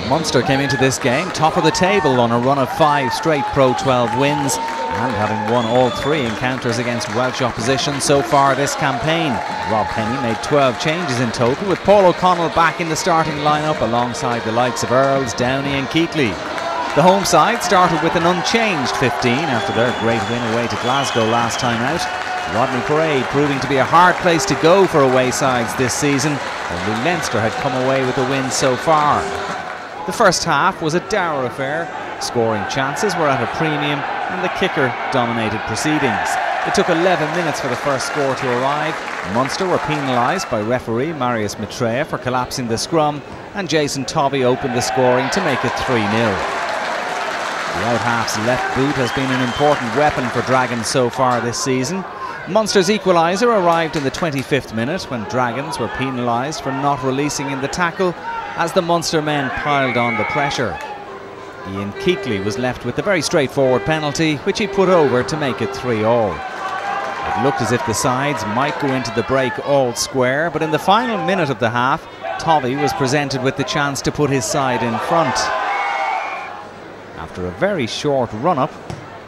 Munster came into this game top of the table on a run of 5 straight Pro 12 wins and having won all 3 encounters against Welsh opposition so far this campaign. Rob Penny made 12 changes in total, with Paul O'Connell back in the starting lineup alongside the likes of Earls, Downey and Keighley. The home side started with an unchanged 15 after their great win away to Glasgow last time out. Rodney Parade proving to be a hard place to go for away sides this season. Only Leinster had come away with a win so far. The first half was a dour affair. Scoring chances were at a premium and the kicker dominated proceedings. It took 11 minutes for the first score to arrive. Munster were penalised by referee Marius Maitreya for collapsing the scrum, and Jason Tovey opened the scoring to make it 3-0. The out-half's left boot has been an important weapon for Dragons so far this season. Munster's equaliser arrived in the 25th minute when Dragons were penalised for not releasing in the tackle as the Munster men piled on the pressure. Ian Keighley was left with the very straightforward penalty, which he put over to make it 3-all. It looked as if the sides might go into the break all square, but in the final minute of the half, Tovey was presented with the chance to put his side in front. After a very short run-up,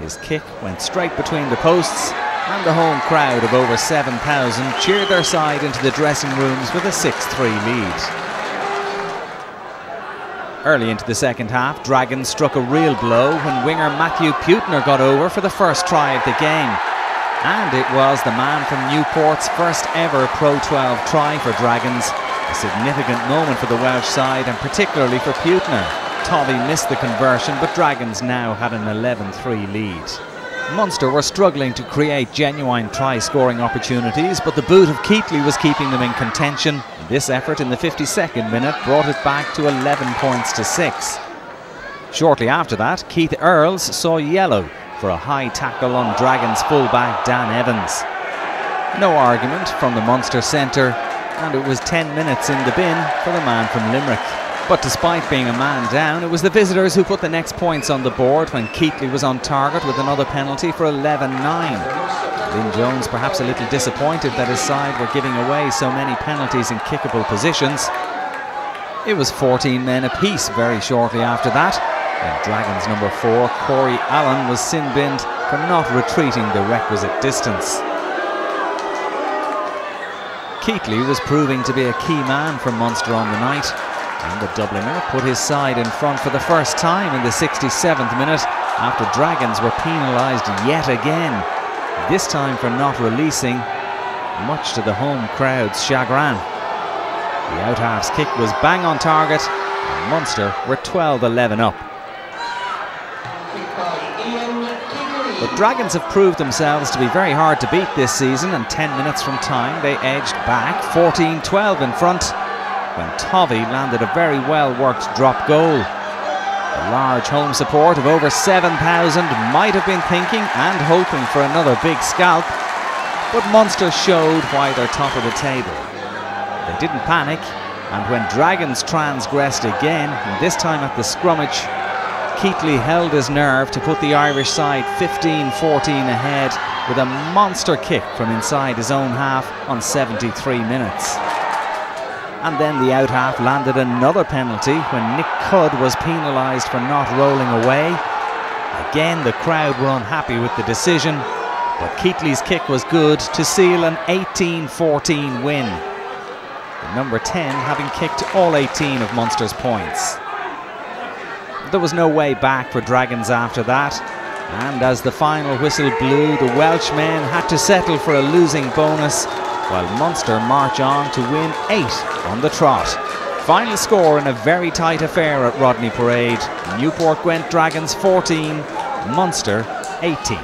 his kick went straight between the posts, and the home crowd of over 7,000 cheered their side into the dressing rooms with a 6-3 lead. Early into the second half, Dragons struck a real blow when winger Matthew Pewtner got over for the first try of the game. And it was the man from Newport's first ever Pro 12 try for Dragons. A significant moment for the Welsh side and particularly for Pewtner. Tovey missed the conversion, but Dragons now had an 11-3 lead. Munster were struggling to create genuine try-scoring opportunities, but the boot of Keighley was keeping them in contention. This effort in the 52nd minute brought it back to 11 points to 6. Shortly after that, Keith Earls saw yellow for a high tackle on Dragons fullback Dan Evans. No argument from the Munster centre, and it was 10 minutes in the bin for the man from Limerick. But despite being a man down, it was the visitors who put the next points on the board when Keighley was on target with another penalty for 11-9. Ieuan Jones perhaps a little disappointed that his side were giving away so many penalties in kickable positions. It was 14 men apiece very shortly after that, when Dragons number 4, Cory Hill, was sin-binned for not retreating the requisite distance. Keighley was proving to be a key man for Munster on the night, and the Dubliner put his side in front for the first time in the 67th minute after Dragons were penalised yet again, this time for not releasing, much to the home crowd's chagrin. The out-half's kick was bang on target and Munster were 12-11 up. But Dragons have proved themselves to be very hard to beat this season, and 10 minutes from time they edged back 14-12 in front when Tovey landed a very well-worked drop goal. The large home support of over 7,000 might have been thinking and hoping for another big scalp, but Munster showed why they're top of the table. They didn't panic, and when Dragons transgressed again, and this time at the scrummage, Keighley held his nerve to put the Irish side 15-14 ahead with a monster kick from inside his own half on 73 minutes. And then the out-half landed another penalty when Nic Cudd was penalised for not rolling away. Again, the crowd were unhappy with the decision, but Keighley's kick was good to seal an 18-14 win. The number 10 having kicked all 18 of Munster's points. There was no way back for Dragons after that, and as the final whistle blew, the Welshmen had to settle for a losing bonus, while Munster march on to win 8 on the trot. Final score in a very tight affair at Rodney Parade: Newport Gwent Dragons 14, Munster 18.